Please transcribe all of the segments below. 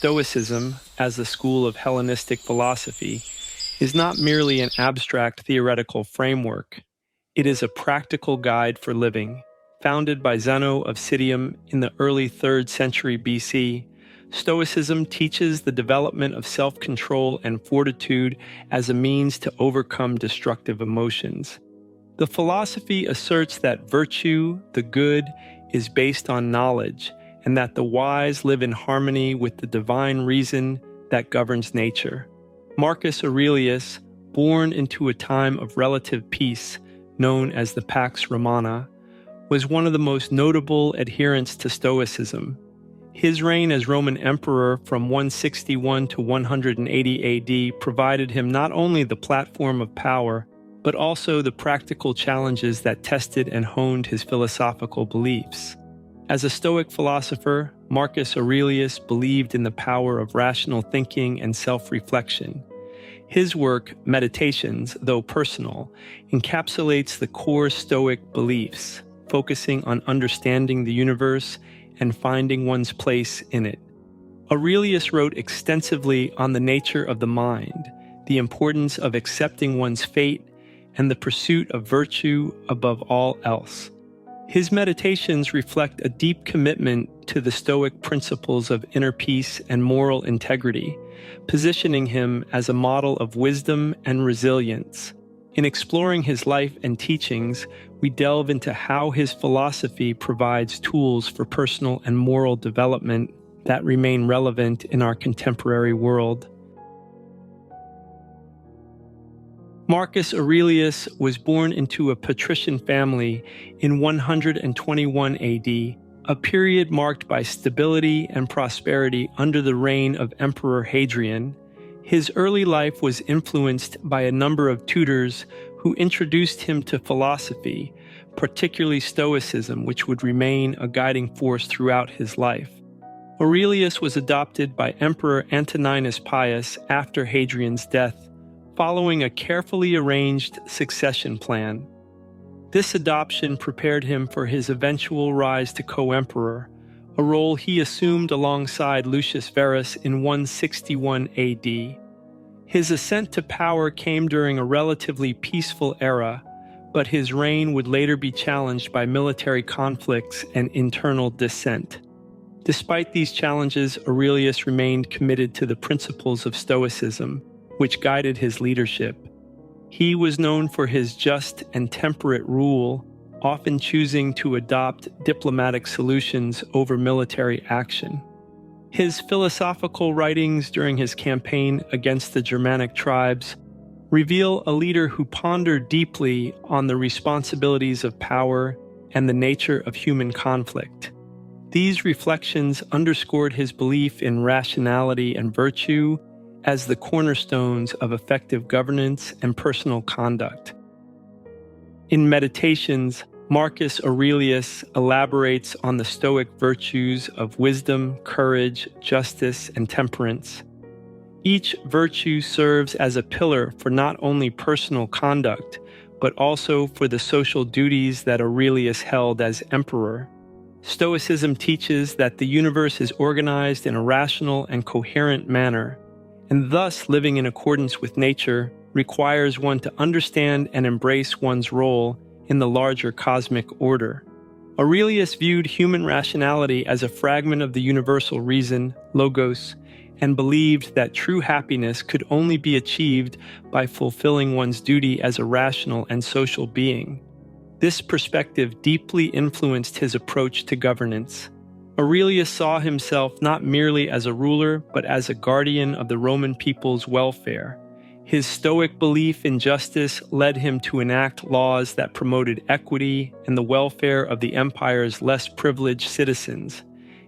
Stoicism, as the school of Hellenistic philosophy, is not merely an abstract theoretical framework. It is a practical guide for living. Founded by Zeno of Citium in the early 3rd century BC, Stoicism teaches the development of self-control and fortitude as a means to overcome destructive emotions. The philosophy asserts that virtue, the good, is based on knowledge, and that the wise live in harmony with the divine reason that governs nature. Marcus Aurelius, born into a time of relative peace, known as the Pax Romana, was one of the most notable adherents to Stoicism. His reign as Roman emperor from 161 to 180 AD provided him not only the platform of power, but also the practical challenges that tested and honed his philosophical beliefs. As a Stoic philosopher, Marcus Aurelius believed in the power of rational thinking and self-reflection. His work, Meditations, though personal, encapsulates the core Stoic beliefs, focusing on understanding the universe and finding one's place in it. Aurelius wrote extensively on the nature of the mind, the importance of accepting one's fate, and the pursuit of virtue above all else. His meditations reflect a deep commitment to the Stoic principles of inner peace and moral integrity, positioning him as a model of wisdom and resilience. In exploring his life and teachings, we delve into how his philosophy provides tools for personal and moral development that remain relevant in our contemporary world. Marcus Aurelius was born into a patrician family in 121 AD, a period marked by stability and prosperity under the reign of Emperor Hadrian. His early life was influenced by a number of tutors who introduced him to philosophy, particularly Stoicism, which would remain a guiding force throughout his life. Aurelius was adopted by Emperor Antoninus Pius after Hadrian's death, following a carefully arranged succession plan. This adoption prepared him for his eventual rise to co-emperor, a role he assumed alongside Lucius Verus in 161 AD. His ascent to power came during a relatively peaceful era, but his reign would later be challenged by military conflicts and internal dissent. Despite these challenges, Aurelius remained committed to the principles of Stoicism, which guided his leadership. He was known for his just and temperate rule, often choosing to adopt diplomatic solutions over military action. His philosophical writings during his campaign against the Germanic tribes reveal a leader who pondered deeply on the responsibilities of power and the nature of human conflict. These reflections underscored his belief in rationality and virtue as the cornerstones of effective governance and personal conduct. In Meditations, Marcus Aurelius elaborates on the Stoic virtues of wisdom, courage, justice, and temperance. Each virtue serves as a pillar for not only personal conduct, but also for the social duties that Aurelius held as emperor. Stoicism teaches that the universe is organized in a rational and coherent manner, and thus living in accordance with nature requires one to understand and embrace one's role in the larger cosmic order. Aurelius viewed human rationality as a fragment of the universal reason, logos, and believed that true happiness could only be achieved by fulfilling one's duty as a rational and social being. This perspective deeply influenced his approach to governance. Aurelius saw himself not merely as a ruler, but as a guardian of the Roman people's welfare. His Stoic belief in justice led him to enact laws that promoted equity and the welfare of the empire's less privileged citizens.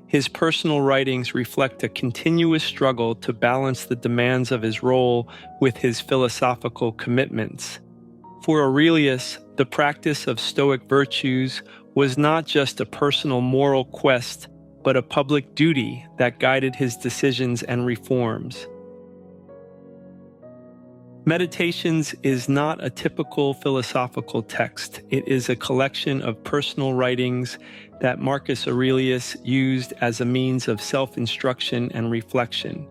His personal writings reflect a continuous struggle to balance the demands of his role with his philosophical commitments. For Aurelius, the practice of Stoic virtues was not just a personal moral quest, but a public duty that guided his decisions and reforms. Meditations is not a typical philosophical text. It is a collection of personal writings that Marcus Aurelius used as a means of self-instruction and reflection.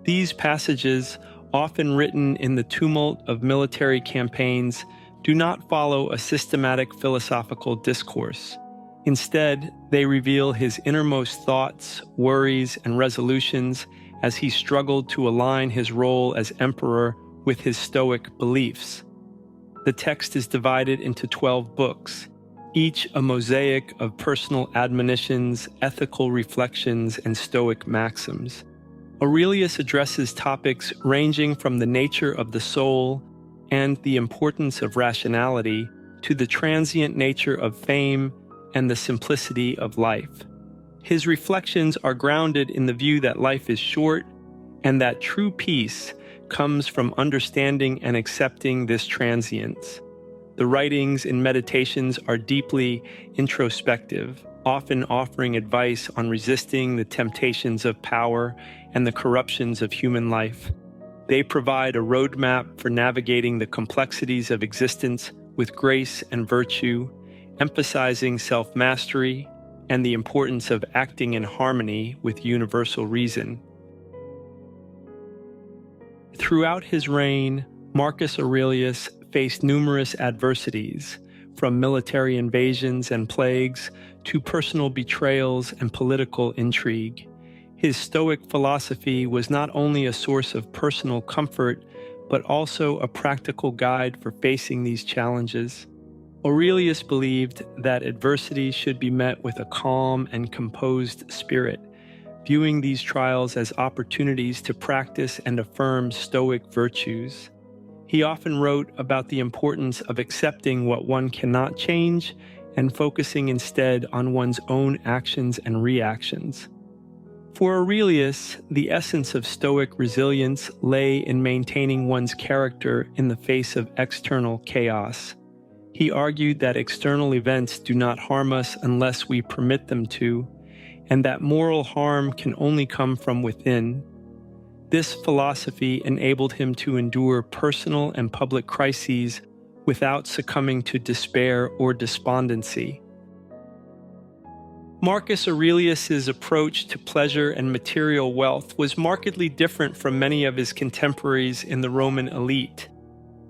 These passages, often written in the tumult of military campaigns, do not follow a systematic philosophical discourse. Instead, they reveal his innermost thoughts, worries, and resolutions as he struggled to align his role as emperor with his Stoic beliefs. The text is divided into 12 books, each a mosaic of personal admonitions, ethical reflections, and Stoic maxims. Aurelius addresses topics ranging from the nature of the soul and the importance of rationality to the transient nature of fame and the simplicity of life. His reflections are grounded in the view that life is short and that true peace comes from understanding and accepting this transience. The writings and meditations are deeply introspective, often offering advice on resisting the temptations of power and the corruptions of human life. They provide a roadmap for navigating the complexities of existence with grace and virtue, emphasizing self-mastery and the importance of acting in harmony with universal reason. Throughout his reign, Marcus Aurelius faced numerous adversities, from military invasions and plagues to personal betrayals and political intrigue. His Stoic philosophy was not only a source of personal comfort, but also a practical guide for facing these challenges. Aurelius believed that adversity should be met with a calm and composed spirit, viewing these trials as opportunities to practice and affirm Stoic virtues. He often wrote about the importance of accepting what one cannot change and focusing instead on one's own actions and reactions. For Aurelius, the essence of Stoic resilience lay in maintaining one's character in the face of external chaos. He argued that external events do not harm us unless we permit them to, and that moral harm can only come from within. This philosophy enabled him to endure personal and public crises without succumbing to despair or despondency. Marcus Aurelius's approach to pleasure and material wealth was markedly different from many of his contemporaries in the Roman elite.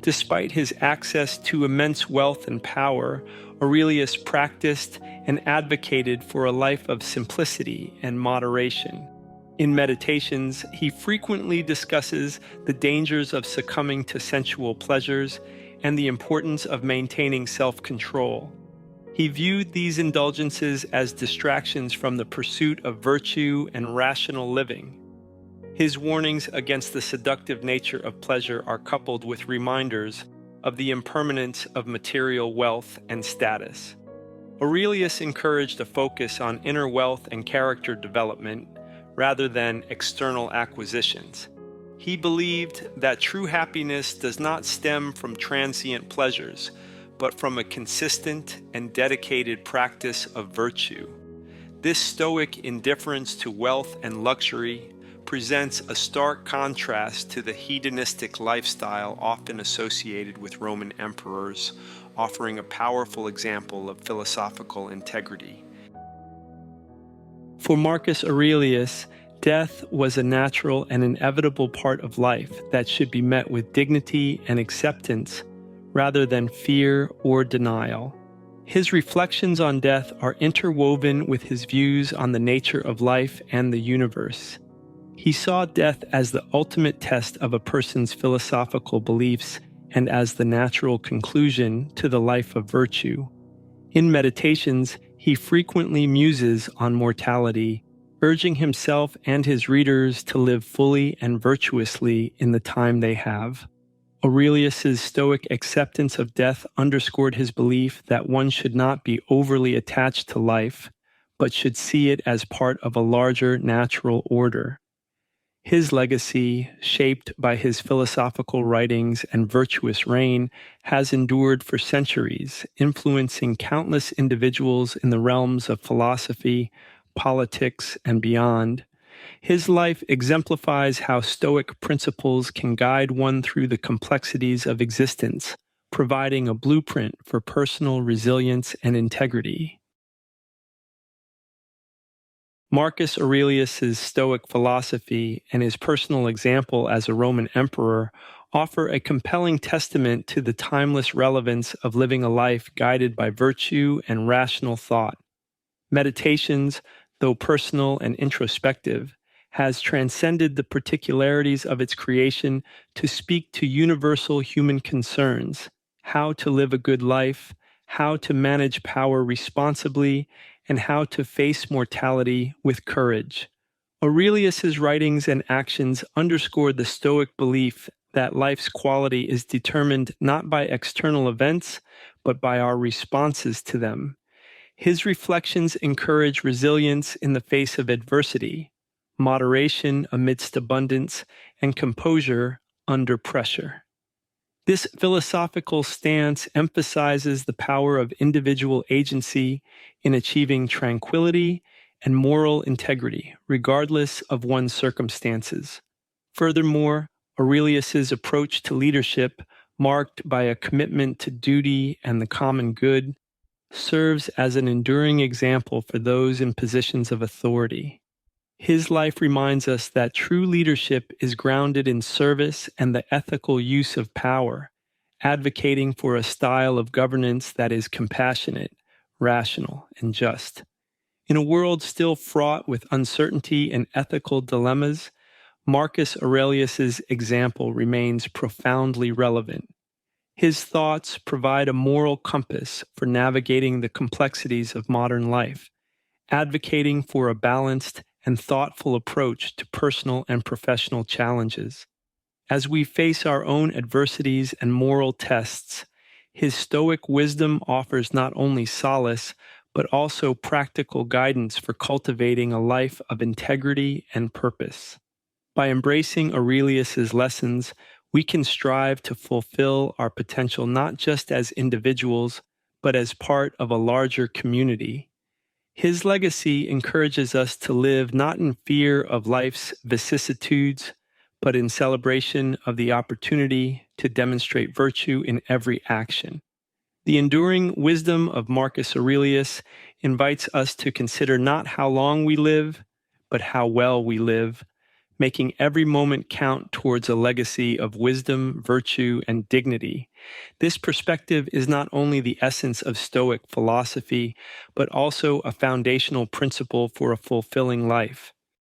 Despite his access to immense wealth and power, Aurelius practiced and advocated for a life of simplicity and moderation. In Meditations, he frequently discusses the dangers of succumbing to sensual pleasures and the importance of maintaining self-control. He viewed these indulgences as distractions from the pursuit of virtue and rational living. His warnings against the seductive nature of pleasure are coupled with reminders of the impermanence of material wealth and status. Aurelius encouraged a focus on inner wealth and character development rather than external acquisitions. He believed that true happiness does not stem from transient pleasures, but from a consistent and dedicated practice of virtue. This Stoic indifference to wealth and luxury presents a stark contrast to the hedonistic lifestyle often associated with Roman emperors, offering a powerful example of philosophical integrity. For Marcus Aurelius, death was a natural and inevitable part of life that should be met with dignity and acceptance rather than fear or denial. His reflections on death are interwoven with his views on the nature of life and the universe. He saw death as the ultimate test of a person's philosophical beliefs and as the natural conclusion to the life of virtue. In Meditations, he frequently muses on mortality, urging himself and his readers to live fully and virtuously in the time they have. Aurelius's Stoic acceptance of death underscored his belief that one should not be overly attached to life, but should see it as part of a larger natural order. His legacy, shaped by his philosophical writings and virtuous reign, has endured for centuries, influencing countless individuals in the realms of philosophy, politics, and beyond. His life exemplifies how Stoic principles can guide one through the complexities of existence, providing a blueprint for personal resilience and integrity. Marcus Aurelius's Stoic philosophy and his personal example as a Roman emperor offer a compelling testament to the timeless relevance of living a life guided by virtue and rational thought. Meditations, though personal and introspective, has transcended the particularities of its creation to speak to universal human concerns: how to live a good life, how to manage power responsibly, and how to face mortality with courage. Aurelius's writings and actions underscore the Stoic belief that life's quality is determined not by external events, but by our responses to them. His reflections encourage resilience in the face of adversity, moderation amidst abundance, and composure under pressure. This philosophical stance emphasizes the power of individual agency in achieving tranquility and moral integrity, regardless of one's circumstances. Furthermore, Aurelius's approach to leadership, marked by a commitment to duty and the common good, serves as an enduring example for those in positions of authority. His life reminds us that true leadership is grounded in service and the ethical use of power, advocating for a style of governance that is compassionate, rational, and just. In a world still fraught with uncertainty and ethical dilemmas, Marcus Aurelius's example remains profoundly relevant. His thoughts provide a moral compass for navigating the complexities of modern life, advocating for a balanced and thoughtful approach to personal and professional challenges. As we face our own adversities and moral tests, his Stoic wisdom offers not only solace, but also practical guidance for cultivating a life of integrity and purpose. By embracing Aurelius's lessons, we can strive to fulfill our potential not just as individuals, but as part of a larger community. His legacy encourages us to live not in fear of life's vicissitudes, but in celebration of the opportunity to demonstrate virtue in every action. The enduring wisdom of Marcus Aurelius invites us to consider not how long we live, but how well we live, making every moment count towards a legacy of wisdom, virtue, and dignity. This perspective is not only the essence of Stoic philosophy, but also a foundational principle for a fulfilling life.